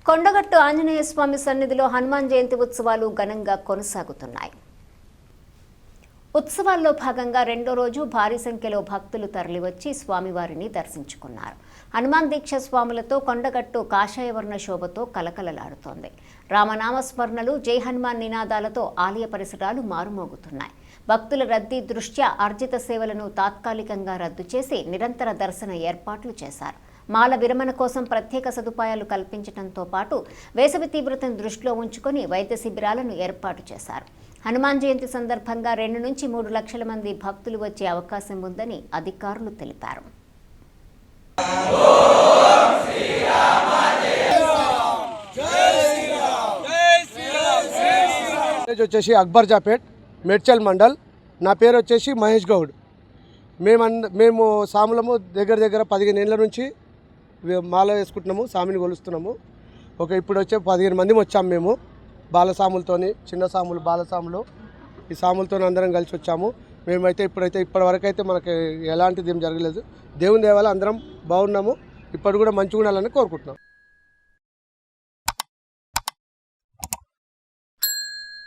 కొండగట్టు ఆంజనేయ స్వామి సన్నిధిలో హనుమాన్ జయంతి ఉత్సవాలు ఘనంగా కొనసాగుతున్నాయి. ఉత్సవాల్లో భాగంగా రెండో రోజు భారీ సంఖ్యలో భక్తులు తరలివచ్చి స్వామివారిని దర్శించుకున్నారు. హనుమాన్ దీక్ష స్వాములతో కొండగట్టు కాషాయవర్ణ శోభతో కలకలలాడుతోంది. రామనామస్మరణలు, జై హనుమాన్ నినాదాలతో ఆలయ పరిసరాలు మారుమోగుతున్నాయి. భక్తుల రద్దీ దృష్ట్యా అర్జిత సేవలను తాత్కాలికంగా రద్దు చేసి నిరంతర దర్శన ఏర్పాట్లు చేశారు. మాల విరమణ కోసం ప్రత్యేక సదుపాయాలు కల్పించడంతో పాటు వేసవి తీవ్రతను దృష్టిలో ఉంచుకొని వైద్య శిబిరాలను ఏర్పాటు చేశారు. హనుమాన్ జయంతి సందర్భంగా 2 నుంచి 3 లక్షల మంది భక్తులు వచ్చే అవకాశం ఉందని అధికారులు తెలిపారు. వచ్చేసి అక్బర్ జాపేట్ మేడ్చల్ మండల్. నా పేరు వచ్చేసి మహేష్ గౌడ్. మేము సాములము దగ్గర 15 ఏళ్ళ నుంచి మాల వేసుకుంటున్నాము, స్వామిని కొలుస్తున్నాము. ఇప్పుడు వచ్చే 15 మంది వచ్చాము. మేము బాలసాములతోని, చిన్న సాములు, బాలసాములు, ఈ సాములతో అందరం కలిసి వచ్చాము. మేమైతే ఇప్పటివరకు అయితే మనకి ఎలాంటిది ఏం జరగలేదు. దేవుని దేవాల అందరం బాగున్నాము. ఇప్పుడు కూడా మంచిగా ఉండాలని కోరుకుంటున్నాం.